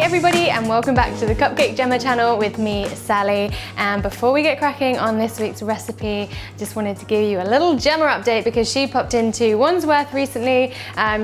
everybody, and welcome back to the Cupcake Jemma channel with me, Sally. And before we get cracking on this week's recipe, just wanted to give you a little Jemma update because she popped into Wandsworth recently.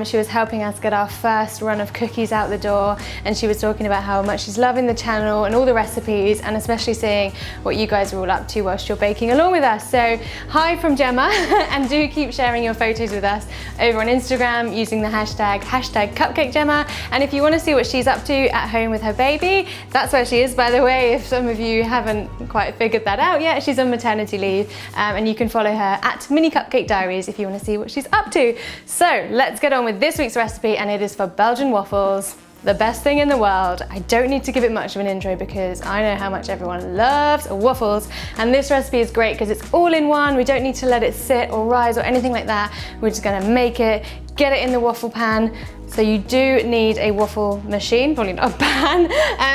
She was helping us get our first run of cookies out the door, and she was talking about how much she's loving the channel and all the recipes, and especially seeing what you guys are all up to whilst you're baking along with us. So hi from Jemma, and do keep sharing your photos with us over on Instagram using the hashtag #CupcakeJemma. And if you want to see what she's up to at home with her baby, that's where she is, by the way, if some of you haven't quite figured that out yet. She's on maternity leave, and you can follow her at Mini Cupcake Diaries if you want to see what she's up to. So let's get on with this week's recipe, and it is for Belgian waffles. The best thing in the world. I don't need to give it much of an intro because I know how much everyone loves waffles, and this recipe is great because it's all in one. We don't need to let it sit or rise or anything like that. We're just gonna make it, get it in the waffle pan. So you do need a waffle machine, probably not a pan.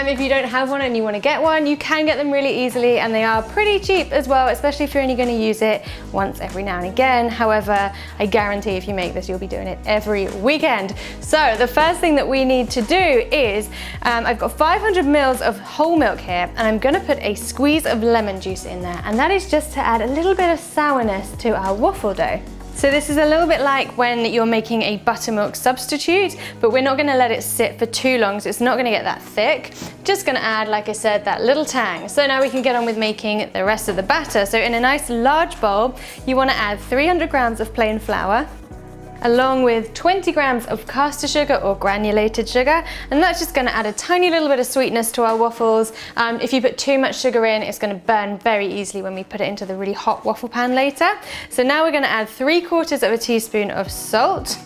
If you don't have one and you want to get one, you can get them really easily, and they are pretty cheap as well, especially if you're only going to use it once every now and again. However, I guarantee if you make this, you'll be doing it every weekend. So the first thing that we need to do is, I've got 500 mils of whole milk here, and I'm going to put a squeeze of lemon juice in there, and that is just to add a little bit of sourness to our waffle dough. So this is a little bit like when you're making a buttermilk substitute, but we're not gonna let it sit for too long, so it's not gonna get that thick. Just gonna add, like I said, that little tang. So now we can get on with making the rest of the batter. So in a nice large bowl, you wanna add 300 grams of plain flour, along with 20 grams of caster sugar or granulated sugar, and that's just gonna add a tiny little bit of sweetness to our waffles. If you put too much sugar in, it's gonna burn very easily when we put it into the really hot waffle pan later. So now we're gonna add 3/4 of a teaspoon of salt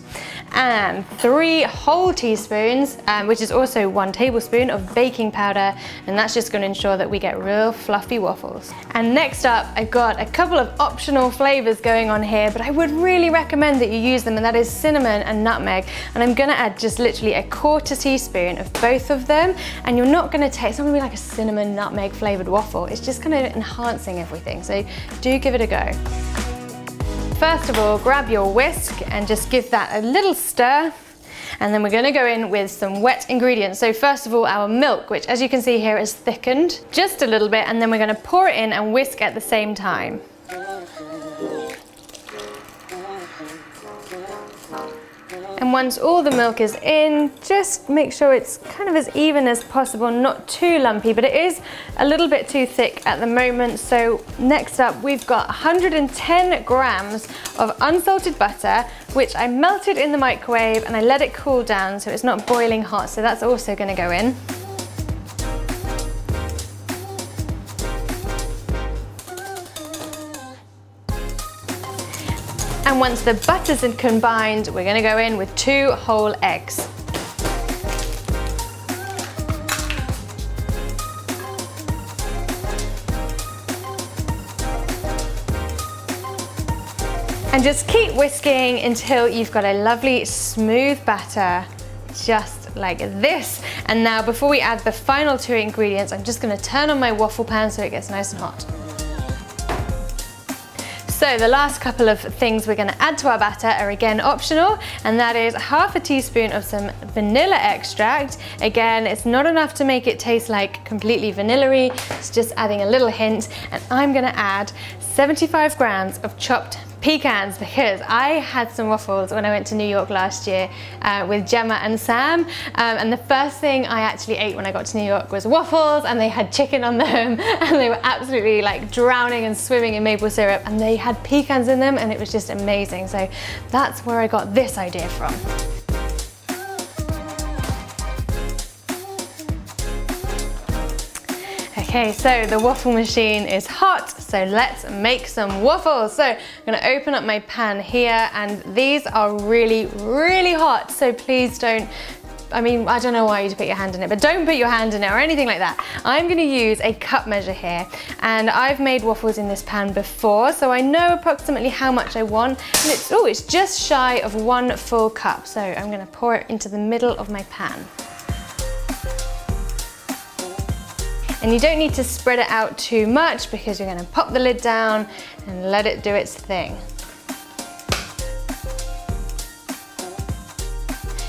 and 3 whole teaspoons, which is also 1 tablespoon of baking powder, and that's just gonna ensure that we get real fluffy waffles. And next up, I've got a couple of optional flavors going on here, but I would really recommend that you use them, and that is cinnamon and nutmeg. And I'm gonna add just literally 1/4 teaspoon of both of them, and you're not gonna taste, it's not gonna be like a cinnamon nutmeg flavored waffle, it's just kind of enhancing everything, so do give it a go. First of all, grab your whisk and just give that a little stir, and then we're gonna go in with some wet ingredients. So first of all, our milk, which as you can see here is thickened just a little bit, and then we're gonna pour it in and whisk at the same time. And once all the milk is in, just make sure it's kind of as even as possible, not too lumpy, but it is a little bit too thick at the moment. So next up, we've got 110 grams of unsalted butter, which I melted in the microwave and I let it cool down so it's not boiling hot. So that's also gonna go in. And once the butter's combined, we're gonna go in with 2 whole eggs. And just keep whisking until you've got a lovely smooth batter, just like this. And now before we add the final 2 ingredients, I'm just gonna turn on my waffle pan so it gets nice and hot. So the last couple of things we're going to add to our batter are again optional, and that is 1/2 teaspoon of some vanilla extract. Again, it's not enough to make it taste like completely vanilla-y, it's just adding a little hint. And I'm going to add 75 grams of chopped pecans because I had some waffles when I went to New York last year with Jemma and Sam, and the first thing I actually ate when I got to New York was waffles, and they had chicken on them and they were absolutely like drowning and swimming in maple syrup, and they had pecans in them, and it was just amazing. So that's where I got this idea from. Okay, so the waffle machine is hot, so let's make some waffles. So I'm gonna open up my pan here, and these are really, really hot, so please don't, I mean, I don't know why you'd put your hand in it, but don't put your hand in it or anything like that. I'm gonna use a cup measure here, and I've made waffles in this pan before, so I know approximately how much I want, and it's just shy of 1 full cup. So I'm gonna pour it into the middle of my pan. And you don't need to spread it out too much because you're going to pop the lid down and let it do its thing.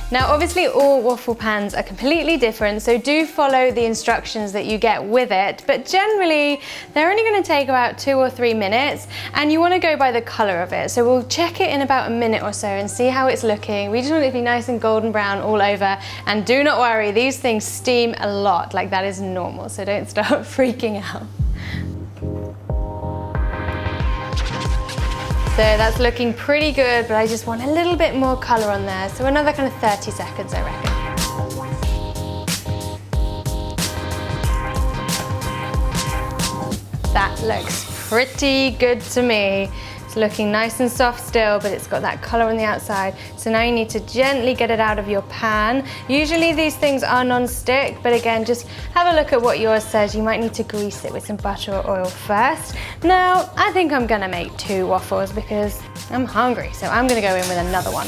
Now obviously all waffle pans are completely different, so do follow the instructions that you get with it, but generally they're only going to take about 2 or 3 minutes, and you want to go by the colour of it. So we'll check it in about a minute or so and see how it's looking. We just want it to be nice and golden brown all over, and do not worry, these things steam a lot, like that is normal, so don't start freaking out. So that's looking pretty good, but I just want a little bit more colour on there. So another kind of 30 seconds, I reckon. That looks pretty good to me. It's looking nice and soft still, but it's got that colour on the outside. So now you need to gently get it out of your pan. Usually these things are non-stick, but again, just have a look at what yours says. You might need to grease it with some butter or oil first. Now, I think I'm gonna make 2 waffles because I'm hungry, so I'm gonna go in with another one.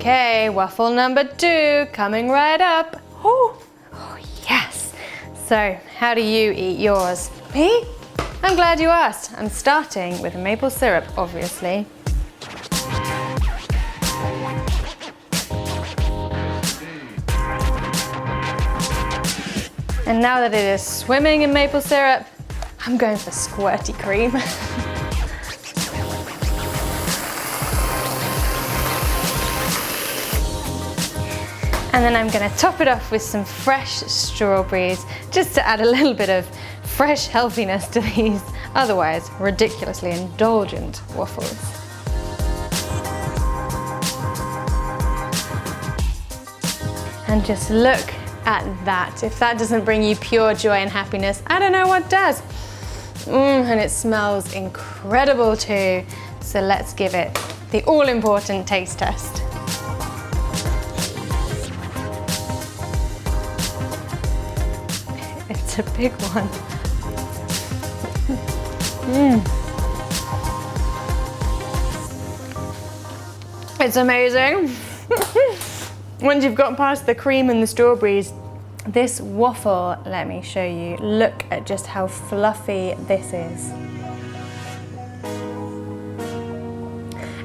Okay, waffle number 2 coming right up. Oh, yes. So, how do you eat yours? Me? I'm glad you asked. I'm starting with maple syrup, obviously. And now that it is swimming in maple syrup, I'm going for squirty cream. And then I'm gonna top it off with some fresh strawberries, just to add a little bit of fresh healthiness to these otherwise ridiculously indulgent waffles. And just look at that. If that doesn't bring you pure joy and happiness, I don't know what does. And it smells incredible too. So let's give it the all-important taste test. It's a big one. It's amazing. Once you've gotten past the cream and the strawberries, this waffle, let me show you. Look at just how fluffy this is.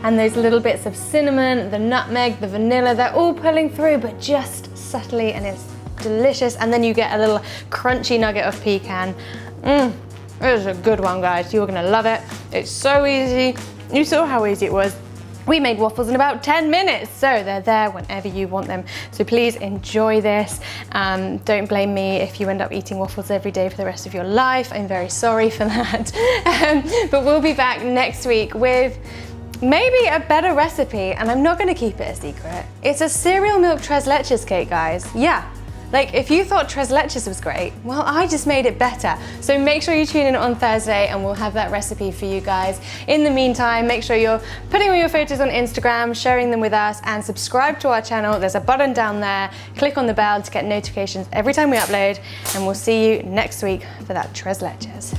And those little bits of cinnamon, the nutmeg, the vanilla, they're all pulling through, but just subtly, and it's delicious. And then you get a little crunchy nugget of pecan. It is a good one, guys. You're gonna love it. It's so easy. You saw how easy it was. We made waffles in about 10 minutes, so they're there whenever you want them. So please enjoy this. Don't blame me if you end up eating waffles every day for the rest of your life. I'm very sorry for that. But we'll be back next week with maybe a better recipe, and I'm not gonna keep it a secret. It's a cereal milk tres leches cake, guys. Yeah. Like, if you thought tres leches was great, well, I just made it better. So make sure you tune in on Thursday and we'll have that recipe for you guys. In the meantime, make sure you're putting all your photos on Instagram, sharing them with us, and subscribe to our channel. There's a button down there. Click on the bell to get notifications every time we upload, and we'll see you next week for that tres leches.